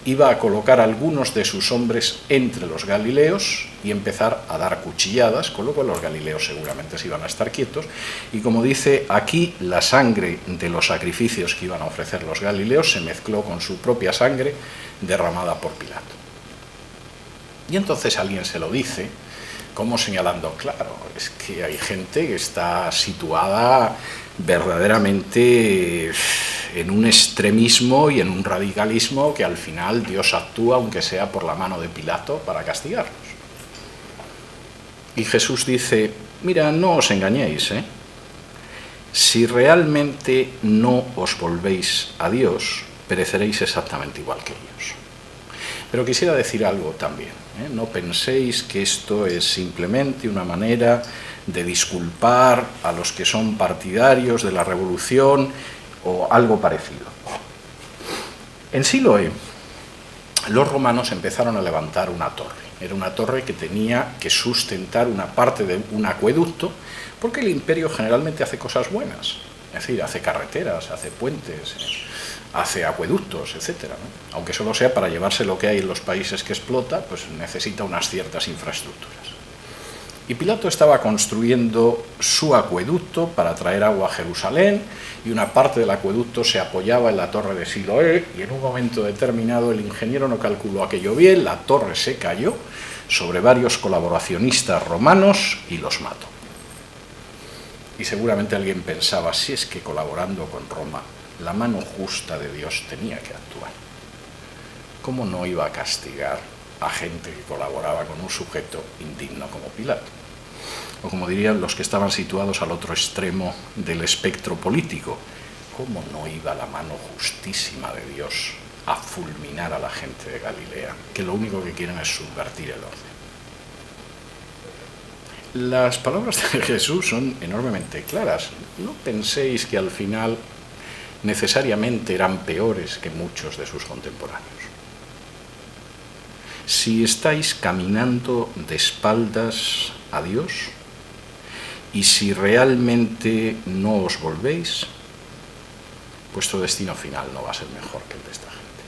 iba a colocar a algunos de sus hombres entre los galileos y empezar a dar cuchilladas, con lo cual los galileos seguramente se iban a estar quietos. Y como dice aquí, la sangre de los sacrificios que iban a ofrecer los galileos se mezcló con su propia sangre derramada por Pilato. Y entonces alguien se lo dice, como señalando, claro, es que hay gente que está situada verdaderamente en un extremismo y en un radicalismo que al final Dios actúa, aunque sea por la mano de Pilato, para castigarlos. Y Jesús dice, mira, no os engañéis, si realmente no os volvéis a Dios, pereceréis exactamente igual que ellos. Pero quisiera decir algo también, no penséis que esto es simplemente una manera de disculpar a los que son partidarios de la revolución o algo parecido. En Siloé, los romanos empezaron a levantar una torre. Era una torre que tenía que sustentar una parte de un acueducto, porque el imperio generalmente hace cosas buenas. Es decir, hace carreteras, hace puentes, hace acueductos, etc., ¿no? Aunque solo sea para llevarse lo que hay en los países que explota, pues necesita unas ciertas infraestructuras. Y Pilato estaba construyendo su acueducto para traer agua a Jerusalén, y una parte del acueducto se apoyaba en la torre de Siloé, y en un momento determinado el ingeniero no calculó aquello bien, la torre se cayó sobre varios colaboracionistas romanos y los mató. Y seguramente alguien pensaba, si es que colaborando con Roma, la mano justa de Dios tenía que actuar, ¿cómo no iba a castigar a gente que colaboraba con un sujeto indigno como Pilato? O como dirían los que estaban situados al otro extremo del espectro político, ¿cómo no iba la mano justísima de Dios a fulminar a la gente de Galilea, que lo único que quieren es subvertir el orden? Las palabras de Jesús son enormemente claras. No penséis que al final necesariamente eran peores que muchos de sus contemporáneos. Si estáis caminando de espaldas a Dios y si realmente no os volvéis, vuestro destino final no va a ser mejor que el de esta gente.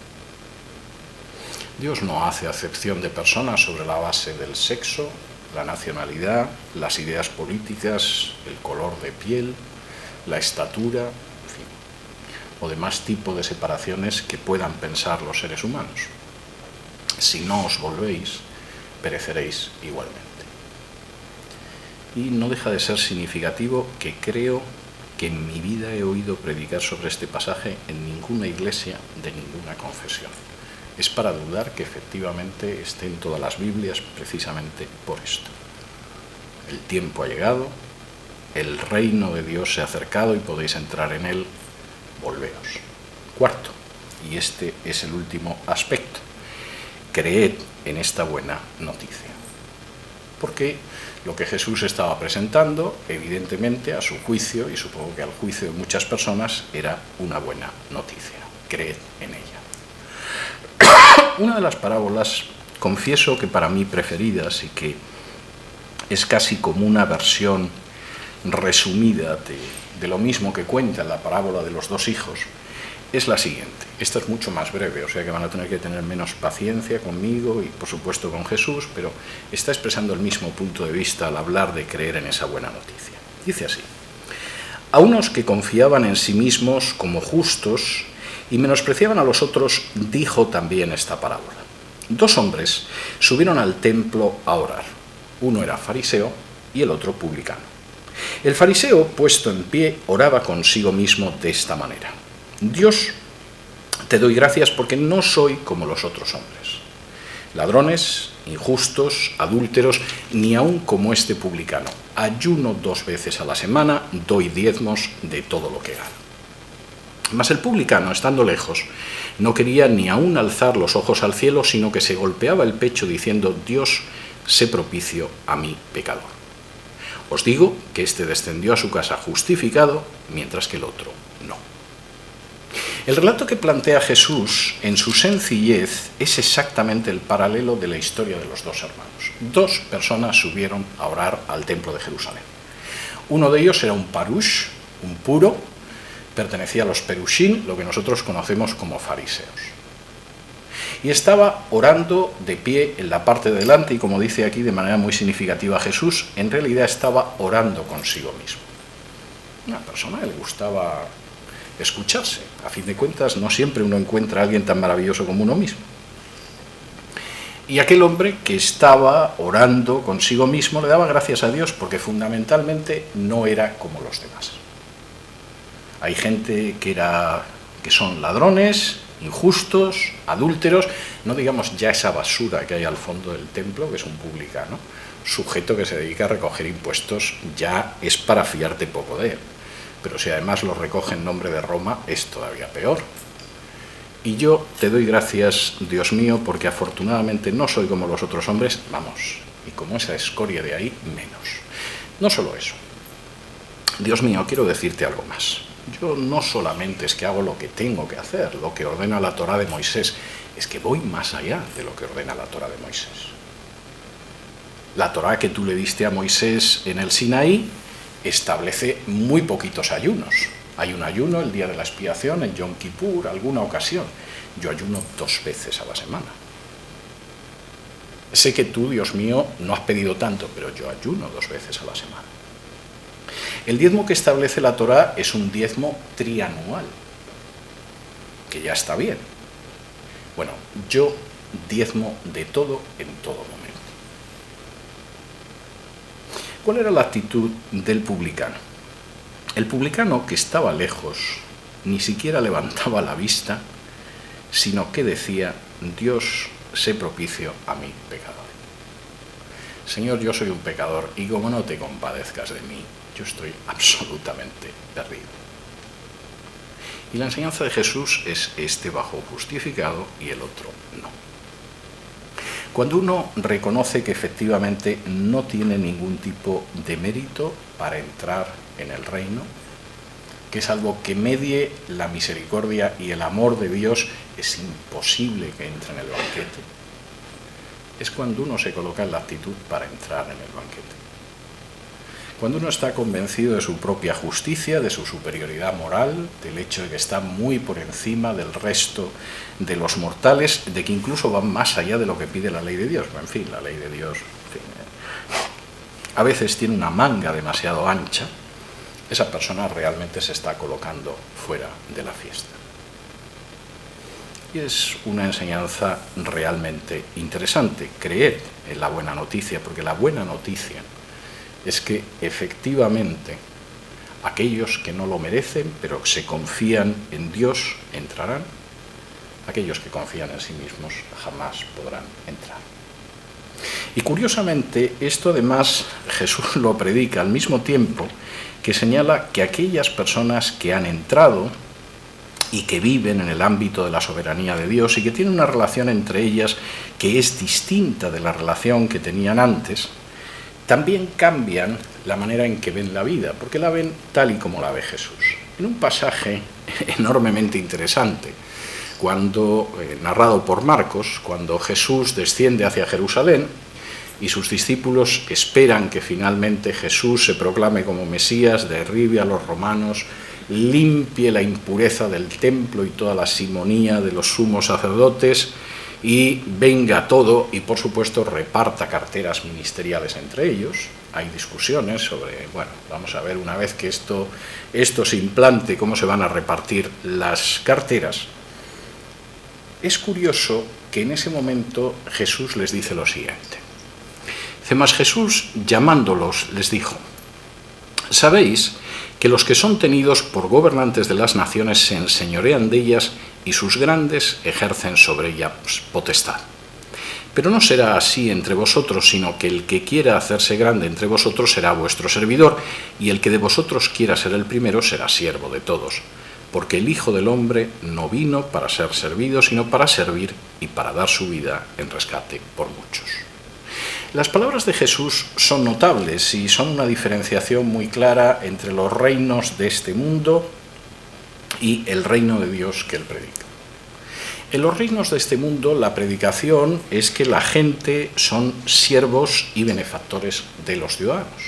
Dios no hace acepción de personas sobre la base del sexo, la nacionalidad, las ideas políticas, el color de piel, la estatura, en fin, o demás tipo de separaciones que puedan pensar los seres humanos. Si no os volvéis, pereceréis igualmente. Y no deja de ser significativo que creo que en mi vida he oído predicar sobre este pasaje en ninguna iglesia de ninguna confesión. Es para dudar que efectivamente esté en todas las Biblias precisamente por esto. El tiempo ha llegado, el reino de Dios se ha acercado y podéis entrar en él, volveos. Cuarto, y este es el último aspecto. creed en esta buena noticia. Porque lo que Jesús estaba presentando, evidentemente, a su juicio, y supongo que al juicio de muchas personas, era una buena noticia. Creed en ella. Una de las parábolas, confieso que para mí preferidas y que es casi como una versión resumida de lo mismo que cuenta la parábola de los dos hijos, es la siguiente. Esta es mucho más breve, o sea que van a tener que tener menos paciencia conmigo y por supuesto con Jesús, pero está expresando el mismo punto de vista al hablar de creer en esa buena noticia. Dice así: a unos que confiaban en sí mismos como justos y menospreciaban a los otros, dijo también esta parábola. Dos hombres subieron al templo a orar. Uno era fariseo y el otro publicano. El fariseo, puesto en pie, oraba consigo mismo de esta manera: Dios, te doy gracias porque no soy como los otros hombres, ladrones, injustos, adúlteros, ni aun como este publicano. Ayuno 2 veces a la semana, doy diezmos de todo lo que gano. Mas el publicano, estando lejos, no quería ni aun alzar los ojos al cielo, sino que se golpeaba el pecho diciendo: Dios, sé propicio a mi pecador. Os digo que éste descendió a su casa justificado, mientras que el otro no. El relato que plantea Jesús, en su sencillez, es exactamente el paralelo de la historia de los dos hermanos. Dos personas subieron a orar al templo de Jerusalén. Uno de ellos era un parush, un puro, pertenecía a los perushim, lo que nosotros conocemos como fariseos. Y estaba orando de pie en la parte de delante, y como dice aquí de manera muy significativa Jesús, en realidad estaba orando consigo mismo. Una persona que le gustaba escucharse. A fin de cuentas, no siempre uno encuentra a alguien tan maravilloso como uno mismo. Y aquel hombre que estaba orando consigo mismo le daba gracias a Dios porque fundamentalmente no era como los demás. Hay gente que son ladrones, injustos, adúlteros, no digamos ya esa basura que hay al fondo del templo, que es un publicano, sujeto que se dedica a recoger impuestos, ya es para fiarte poco de él. Pero si además lo recoge en nombre de Roma, es todavía peor. Y yo te doy gracias, Dios mío, porque afortunadamente no soy como los otros hombres, vamos, y como esa escoria de ahí, menos. No solo eso. Dios mío, quiero decirte algo más. Yo no solamente es que hago lo que tengo que hacer, lo que ordena la Torá de Moisés, es que voy más allá de lo que ordena la Torá de Moisés. La Torá que tú le diste a Moisés en el Sinaí establece muy poquitos ayunos. Hay un ayuno el día de la expiación, en Yom Kippur, alguna ocasión. Yo ayuno 2 veces a la semana. Sé que tú, Dios mío, no has pedido tanto, pero yo ayuno 2 veces a la semana. El diezmo que establece la Torá es un diezmo trianual, que ya está bien. Bueno, yo diezmo de todo en todo momento. ¿Cuál era la actitud del publicano? El publicano, que estaba lejos, ni siquiera levantaba la vista, sino que decía: Dios, sé propicio a mi pecador. Señor, yo soy un pecador y como no te compadezcas de mí, yo estoy absolutamente perdido. Y la enseñanza de Jesús es: este bajó justificado y el otro no. Cuando uno reconoce que efectivamente no tiene ningún tipo de mérito para entrar en el reino, que salvo que medie la misericordia y el amor de Dios es imposible que entre en el banquete, es cuando uno se coloca en la actitud para entrar en el banquete. Cuando uno está convencido de su propia justicia, de su superioridad moral, del hecho de que está muy por encima del resto de los mortales, de que incluso van más allá de lo que pide la ley de Dios. En fin, la ley de Dios, en fin, a veces tiene una manga demasiado ancha. Esa persona realmente se está colocando fuera de la fiesta. Y es una enseñanza realmente interesante, creer en la buena noticia, porque la buena noticia es que efectivamente aquellos que no lo merecen, pero se confían en Dios, entrarán. Aquellos que confían en sí mismos jamás podrán entrar. Y curiosamente, esto además Jesús lo predica al mismo tiempo que señala que aquellas personas que han entrado y que viven en el ámbito de la soberanía de Dios y que tienen una relación entre ellas que es distinta de la relación que tenían antes, también cambian la manera en que ven la vida, porque la ven tal y como la ve Jesús. En un pasaje enormemente interesante, narrado por Marcos, cuando Jesús desciende hacia Jerusalén y sus discípulos esperan que finalmente Jesús se proclame como Mesías, derribe a los romanos, limpie la impureza del templo y toda la simonía de los sumos sacerdotes y venga todo y por supuesto reparta carteras ministeriales entre ellos. Hay discusiones sobre, bueno, vamos a ver una vez que esto se implante, cómo se van a repartir las carteras. Es curioso que en ese momento Jesús les dice lo siguiente. Dice, mas Jesús, llamándolos, les dijo, ¿sabéis que los que son tenidos por gobernantes de las naciones se enseñorean de ellas y sus grandes ejercen sobre ellas potestad? Pero no será así entre vosotros, sino que el que quiera hacerse grande entre vosotros será vuestro servidor, y el que de vosotros quiera ser el primero será siervo de todos. Porque el Hijo del Hombre no vino para ser servido, sino para servir y para dar su vida en rescate por muchos. Las palabras de Jesús son notables y son una diferenciación muy clara entre los reinos de este mundo y el reino de Dios que él predica. En los reinos de este mundo la predicación es que la gente son siervos y benefactores de los ciudadanos,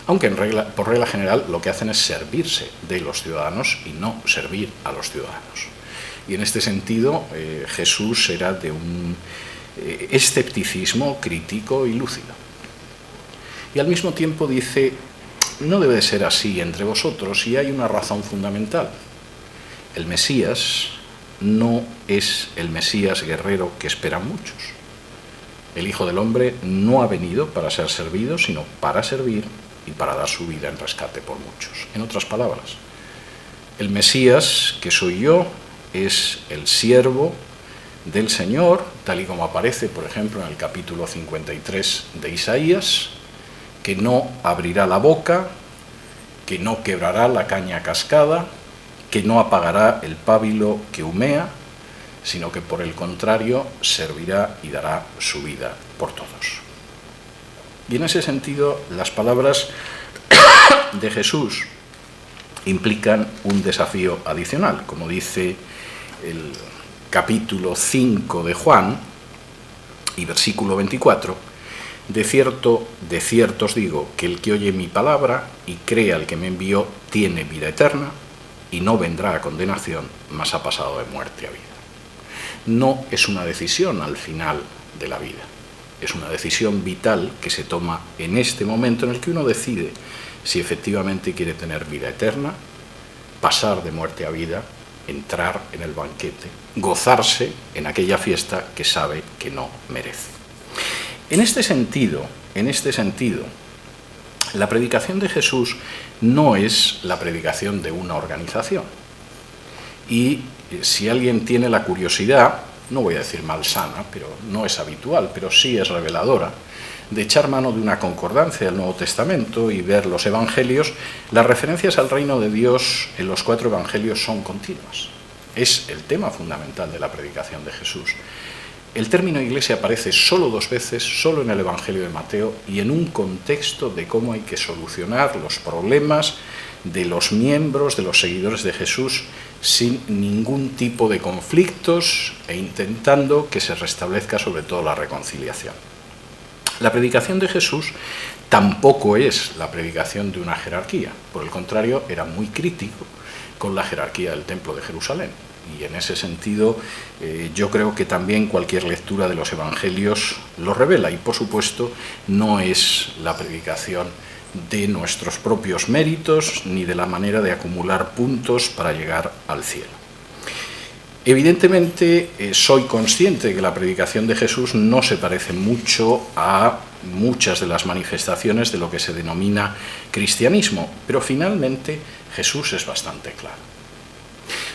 aunque por regla general lo que hacen es servirse de los ciudadanos y no servir a los ciudadanos. Y en este sentido Jesús era de un escepticismo crítico y lúcido. Y al mismo tiempo dice, no debe de ser así entre vosotros, y hay una razón fundamental. El Mesías no es el Mesías guerrero que esperan muchos. El Hijo del Hombre no ha venido para ser servido, sino para servir y para dar su vida en rescate por muchos. En otras palabras, el Mesías, que soy yo, es el siervo del Señor, tal y como aparece, por ejemplo, en el capítulo 53 de Isaías, que no abrirá la boca, que no quebrará la caña cascada, que no apagará el pábilo que humea, sino que por el contrario servirá y dará su vida por todos. Y en ese sentido, las palabras de Jesús implican un desafío adicional, como dice el capítulo 5 de Juan y versículo 24, de cierto os digo, que el que oye mi palabra y cree al que me envió tiene vida eterna y no vendrá a condenación, mas ha pasado de muerte a vida. No es una decisión al final de la vida, es una decisión vital que se toma en este momento en el que uno decide si efectivamente quiere tener vida eterna, pasar de muerte a vida, entrar en el banquete, gozarse en aquella fiesta que sabe que no merece. En este sentido, la predicación de Jesús no es la predicación de una organización. Y si alguien tiene la curiosidad, no voy a decir malsana, pero no es habitual, pero sí es reveladora, de echar mano de una concordancia del Nuevo Testamento y ver los evangelios, las referencias al reino de Dios en los 4 evangelios son continuas. Es el tema fundamental de la predicación de Jesús. El término iglesia aparece solo 2 veces, solo en el Evangelio de Mateo y en un contexto de cómo hay que solucionar los problemas de los miembros, de los seguidores de Jesús, sin ningún tipo de conflictos e intentando que se restablezca sobre todo la reconciliación. La predicación de Jesús tampoco es la predicación de una jerarquía, por el contrario, era muy crítico con la jerarquía del Templo de Jerusalén. Y en ese sentido yo creo que también cualquier lectura de los evangelios lo revela y por supuesto no es la predicación de nuestros propios méritos ni de la manera de acumular puntos para llegar al cielo. Evidentemente soy consciente de que la predicación de Jesús no se parece mucho a muchas de las manifestaciones de lo que se denomina cristianismo, pero finalmente Jesús es bastante claro.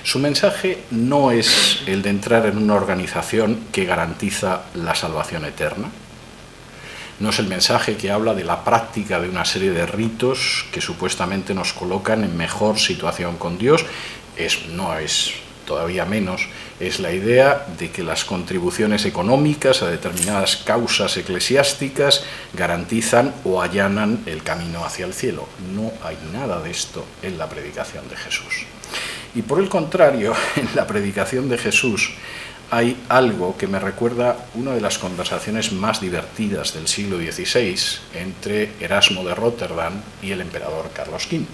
Su mensaje no es el de entrar en una organización que garantiza la salvación eterna. No es el mensaje que habla de la práctica de una serie de ritos que supuestamente nos colocan en mejor situación con Dios no es todavía menos, es la idea de que las contribuciones económicas a determinadas causas eclesiásticas garantizan o allanan el camino hacia el cielo. No hay nada de esto en la predicación de Jesús. Y por el contrario, en la predicación de Jesús hay algo que me recuerda una de las conversaciones más divertidas del siglo XVI entre Erasmo de Rotterdam y el emperador Carlos V.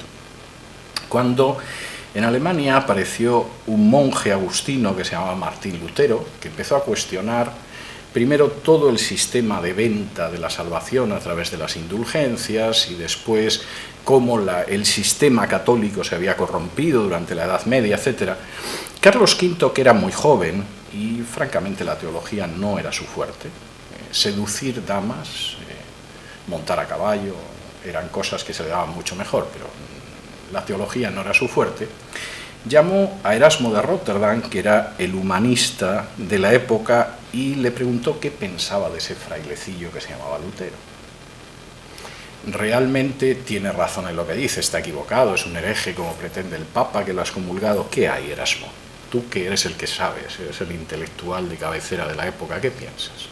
Cuando en Alemania apareció un monje agustino que se llamaba Martín Lutero, que empezó a cuestionar primero todo el sistema de venta de la salvación a través de las indulgencias y después cómo el sistema católico se había corrompido durante la Edad Media, etc. Carlos V, que era muy joven y francamente la teología no era su fuerte, seducir damas, montar a caballo, eran cosas que se le daban mucho mejor, pero la teología no era su fuerte, llamó a Erasmo de Rotterdam, que era el humanista de la época, y le preguntó qué pensaba de ese frailecillo que se llamaba Lutero. Realmente tiene razón en lo que dice, está equivocado, es un hereje como pretende el Papa que lo ha excomulgado. ¿Qué hay, Erasmo? Tú que eres el que sabes, eres el intelectual de cabecera de la época, ¿qué piensas?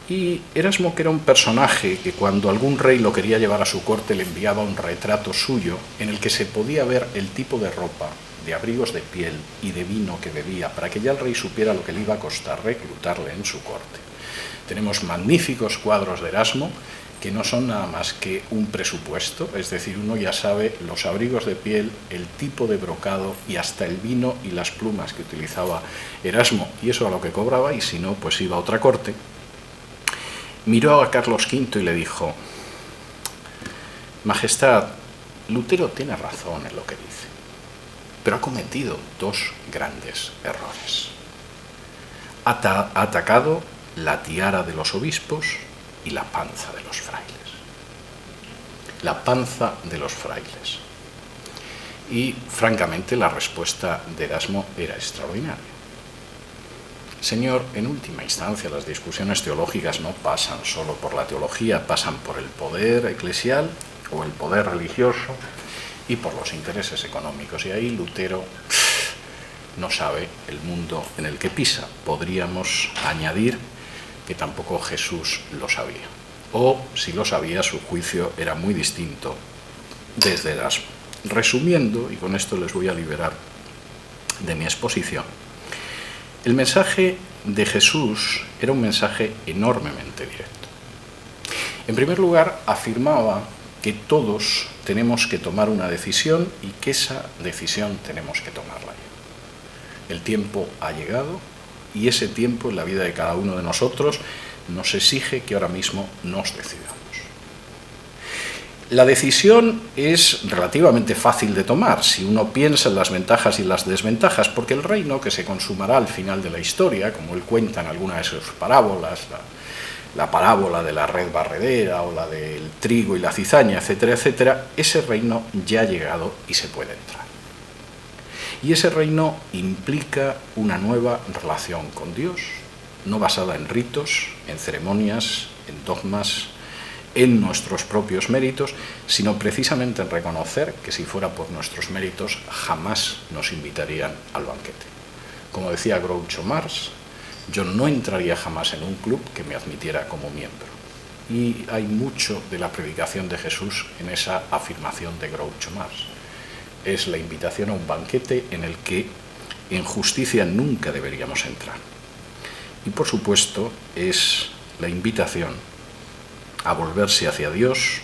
Y Erasmo, que era un personaje que cuando algún rey lo quería llevar a su corte le enviaba un retrato suyo en el que se podía ver el tipo de ropa, de abrigos de piel y de vino que bebía, para que ya el rey supiera lo que le iba a costar reclutarle en su corte. Tenemos magníficos cuadros de Erasmo que no son nada más que un presupuesto, es decir, uno ya sabe los abrigos de piel, el tipo de brocado y hasta el vino y las plumas que utilizaba Erasmo, y eso a lo que cobraba, y si no, pues iba a otra corte. Miró a Carlos V y le dijo: Majestad, Lutero tiene razón en lo que dice, pero ha cometido dos grandes errores. Ha atacado la tiara de los obispos y la panza de los frailes. La panza de los frailes. Y, francamente, la respuesta de Erasmo era extraordinaria. Señor, en última instancia las discusiones teológicas no pasan solo por la teología, pasan por el poder eclesial o el poder religioso y por los intereses económicos. Y ahí Lutero no sabe el mundo en el que pisa. Podríamos añadir que tampoco Jesús lo sabía. O, si lo sabía, su juicio era muy distinto desde Erasmo. Resumiendo, y con esto les voy a liberar de mi exposición, el mensaje de Jesús era un mensaje enormemente directo. En primer lugar, afirmaba que todos tenemos que tomar una decisión y que esa decisión tenemos que tomarla ya. El tiempo ha llegado y ese tiempo en la vida de cada uno de nosotros nos exige que ahora mismo nos decidamos. La decisión es relativamente fácil de tomar si uno piensa en las ventajas y las desventajas, porque el reino que se consumará al final de la historia, como él cuenta en alguna de sus parábolas, la parábola de la red barredera o la del trigo y la cizaña, etcétera, etcétera, ese reino ya ha llegado y se puede entrar. Y ese reino implica una nueva relación con Dios, no basada en ritos, en ceremonias, en dogmas, en nuestros propios méritos, sino precisamente en reconocer que si fuera por nuestros méritos jamás nos invitarían al banquete. Como decía Groucho Marx, yo no entraría jamás en un club que me admitiera como miembro. Y hay mucho de la predicación de Jesús en esa afirmación de Groucho Marx. Es la invitación a un banquete en el que en justicia nunca deberíamos entrar. Y por supuesto es la invitación a volverse hacia Dios,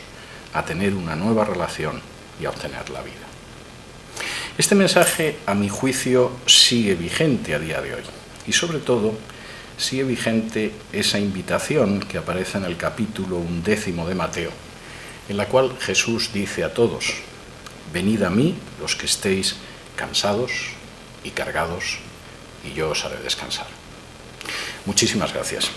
a tener una nueva relación y a obtener la vida. Este mensaje, a mi juicio, sigue vigente a día de hoy. Y sobre todo, sigue vigente esa invitación que aparece en el capítulo 11 de Mateo, en la cual Jesús dice a todos: venid a mí los que estéis cansados y cargados, y yo os haré descansar. Muchísimas gracias.